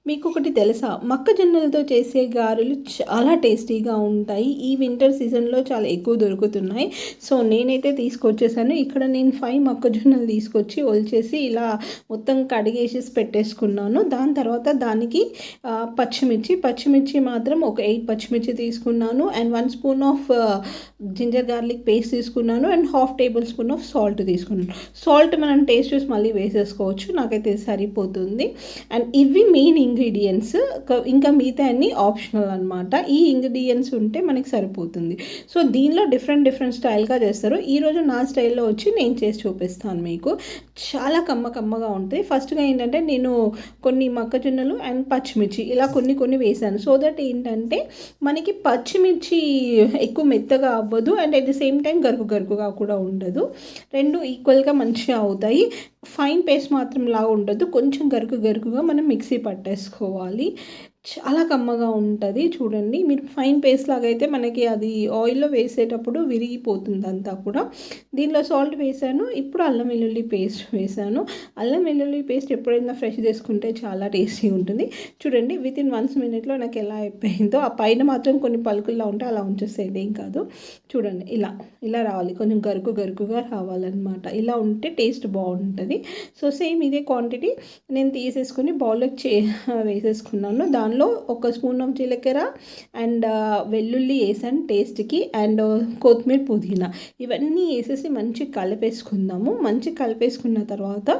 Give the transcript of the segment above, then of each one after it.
మీకొకటి తెలుసా? మొక్కజొన్నలతో చేసే గారెలు చాలా టేస్టీగా ఉంటాయి. ఈ వింటర్ సీజన్‌లో చాలా ఎక్కువ దొరుకుతున్నాయి. సో, నేనైతే తీసుకొచ్చేసాను. ఇక్కడ నేను 5 మొక్కజొన్నలు తీసుకొచ్చి ఒలిచేసి ఇలా మొత్తం కడిగేసేసి పెట్టేసుకున్నాను. దాని తర్వాత దానికి పచ్చిమిర్చి మాత్రం ఒక 8 పచ్చిమిర్చి తీసుకున్నాను. And 1 spoon of ginger garlic paste తీసుకున్నాను. And half tablespoon of salt తీసుకున్నాను. సాల్ట్ మనం టేస్ట్ చూసి మళ్ళీ వేసేసుకోవచ్చు. నాకైతే సరిపోతుంది. అండ్ ఇవి మెయిన్ ఇంగ్రీడియంట్స్. ఇంకా మిగతా అన్ని ఆప్షనల్ అనమాట. ఈ ఇంగ్రీడియంట్స్ ఉంటే మనకి సరిపోతుంది. సో దీనిలో డిఫరెంట్ స్టైల్గా చేస్తారు. ఈరోజు నా స్టైల్లో వచ్చి నేను చేసి చూపిస్తాను మీకు. చాలా కమ్మగా ఉంటుంది. ఫస్ట్గా ఏంటంటే నేను కొన్ని మొక్కజొన్నలు అండ్ పచ్చిమిర్చి ఇలా కొన్ని వేసాను. సో దట్ ఏంటంటే మనకి పచ్చిమిర్చి ఎక్కువ మెత్తగా అవ్వదు and at the same time గరుకుగా కూడా ఉండదు. రెండు ఈక్వల్గా మంచిగా అవుతాయి. ఫైన్ పేస్ట్ మాత్రం లాగా ఉండదు. కొంచెం గరుకుగా మనం మిక్సీ పట్టేసుకోవాలి. చాలా కమ్మగా ఉంటుంది. చూడండి, మీరు ఫైన్ పేస్ట్ లాగా అయితే మనకి అది ఆయిల్లో వేసేటప్పుడు విరిగిపోతుంది అంతా కూడా. దీనిలో సాల్ట్ వేసాను. ఇప్పుడు అల్లం వెల్లుల్లి పేస్ట్ వేసాను. అల్లం వెల్లుల్లి పేస్ట్ ఎప్పుడైనా ఫ్రెష్ చేసుకుంటే చాలా టేస్టీ ఉంటుంది. చూడండి, వితిన్ 1 మినిట్లో నాకు ఎలా అయిపోయిందో. ఆ పైన మాత్రం కొన్ని పలుకుల్లా ఉంటే అలా ఉంచేసేది ఏం కాదు. చూడండి, ఇలా రావాలి. కొంచెం గరుకుగా రావాలన్నమాట. ఇలా ఉంటే టేస్ట్ బాగుంటుంది. సో సేమ్ ఇదే క్వాంటిటీ నేను తీసేసుకుని బౌల్లో వేసేసుకున్నాను. దానిలో ఒక స్పూన్ ఆఫ్ జీలకర్ర అండ్ వెల్లుల్లి వేసాను టేస్ట్కి. అండ్ కొత్తిమీర, పుదీనా ఇవన్నీ వేసేసి మంచిగా కలిపేసుకుందాము. మంచిగా కలిపేసుకున్న తర్వాత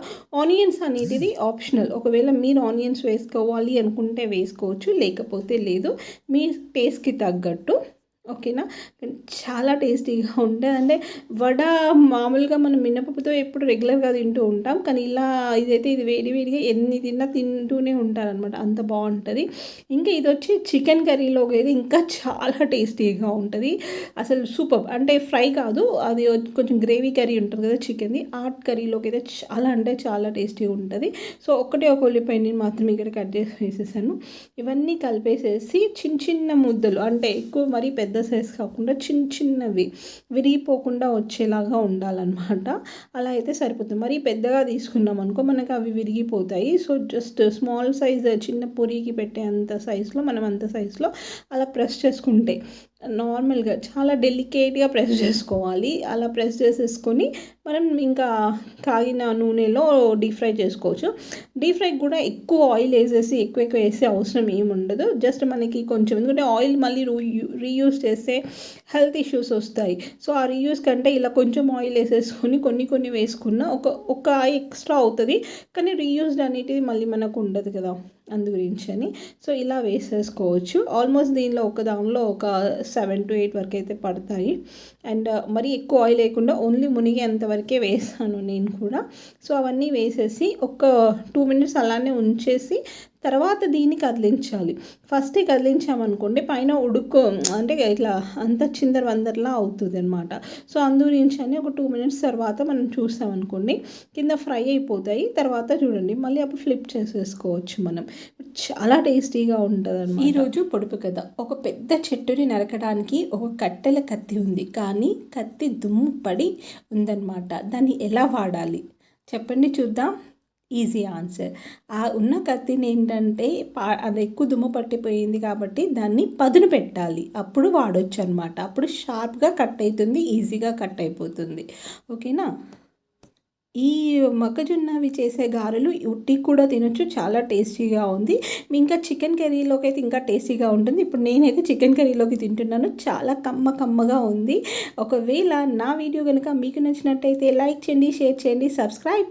ఆనియన్స్ అనేది ఆప్షనల్. ఒకవేళ మీరు ఆనియన్స్ వేసుకోవాలి అనుకుంటే వేసుకోవచ్చు, లేకపోతే లేదు. మీ టేస్ట్కి తగ్గట్టు. ఓకేనా? చాలా టేస్టీగా ఉంటుంది. అంటే వడ మామూలుగా మనం మినపప్పుతో ఎప్పుడు రెగ్యులర్గా తింటూ ఉంటాం, కానీ ఇది వేడిగా ఎన్ని తింటూనే ఉంటారనమాట. అంత బాగుంటుంది. ఇంకా ఇది వచ్చి చికెన్ కర్రీలోకి అయితే ఇంకా చాలా టేస్టీగా ఉంటుంది. అసలు సూపర్. అంటే ఫ్రై కాదు, అది కొంచెం గ్రేవీ కర్రీ ఉంటుంది కదా చికెన్ది, ఆ కర్రీలోకి అయితే చాలా టేస్టీగా ఉంటుంది. సో ఒక ఉల్లిపాయని మాత్రం ఇక్కడ కట్ చేసి వేసేసాను. ఇవన్నీ కలిపేసేసి చిన్న ముద్దలు, అంటే ఎక్కువ మరీ పెద్ద సైజ్ కాకుండా చిన్నవి విరిగిపోకుండా వచ్చేలాగా ఉండాలన్నమాట. అలా అయితే సరిపోతుంది. మరీ పెద్దగా తీసుకున్నాం అనుకో మనకు అవి విరిగిపోతాయి. సో జస్ట్ స్మాల్ సైజ్, చిన్న పూరీకి పెట్టే అంత సైజులో మనం అంత సైజులో అలా ప్రెస్ చేసుకుంటే నార్మల్గా చాలా డెలికేట్గా ప్రెస్ చేసుకోవాలి. అలా ప్రెస్ చేసేసుకొని మనం ఇంకా కాగిన నూనెలో డీప్ ఫ్రై చేసుకోవచ్చు. డీప్ ఫ్రైకి కూడా ఎక్కువ ఆయిల్ వేసేసి ఎక్కువ వేసే అవసరం ఏమి ఉండదు. జస్ట్ మనకి కొంచెం, ఎందుకంటే ఆయిల్ మళ్ళీ రీయూజ్ చేస్తే హెల్త్ ఇష్యూస్ వస్తాయి. సో ఆ రీయూజ్ కంటే ఇలా కొంచెం ఆయిల్ వేసేసుకొని కొన్ని వేసుకున్న ఒక ఎక్స్ట్రా అవుతుంది. కానీ రీయూజ్డ్ అనేటిది మళ్ళీ మనకు ఉండదు కదా, అందు గురించి అని. సో ఇలా వేసేసుకోవచ్చు. ఆల్మోస్ట్ దీనిలో దానిలో ఒక 7 to 8 వరకు అయితే పడతాయి. అండ్ మరీ ఎక్కువ ఆయిల్ వేయకుండా ఓన్లీ మునిగేంత వరకే వేసాను నేను కూడా. సో అవన్నీ వేసేసి ఒక 2 minutes అలానే ఉంచేసి తర్వాత దీన్ని కదిలించాలి. ఫస్ట్ కదిలించామనుకోండి పైన అంటే ఇట్లా అంత చిందరవందరలా అవుతుంది అనమాట. సో అందు గురించి అని ఒక 2 minutes తర్వాత మనం చూసామనుకోండి కింద ఫ్రై అయిపోతాయి. తర్వాత చూడండి మళ్ళీ అప్పుడు ఫ్లిప్ చేసేసుకోవచ్చు మనం. చాలా టేస్టీగా ఉంటుంది అన్నమాట. ఈరోజు పొడుపు కథ. ఒక పెద్ద చెట్టుని నరకడానికి ఒక కట్టెల కత్తి ఉంది, కానీ కత్తి దుమ్ము పడి ఉందన్నమాట. దాన్ని ఎలా వాడాలి చెప్పండి చూద్దాం. Easy answer. ఆ ఉన్న కత్తిని ఏంటంటే అది ఎక్కువ దుమ్ము పట్టిపోయింది కాబట్టి దాన్ని పదును పెట్టాలి. అప్పుడు వాడొచ్చు అనమాట. అప్పుడు షార్ప్గా కట్ అవుతుంది, ఈజీగా కట్ అయిపోతుంది. ఓకేనా? ఈ మొక్కజొన్నవి చేసే గారెలు ఉట్టికి కూడా తినొచ్చు, చాలా టేస్టీగా ఉంది. ఇంకా చికెన్ కర్రీలోకి అయితే ఇంకా టేస్టీగా ఉంటుంది. ఇప్పుడు నేనైతే చికెన్ కర్రీలోకి తింటున్నాను. చాలా కమ్మగా ఉంది. ఒకవేళ నా వీడియో కనుక మీకు నచ్చినట్టయితే లైక్ చేయండి, షేర్ చేయండి, సబ్స్క్రైబ్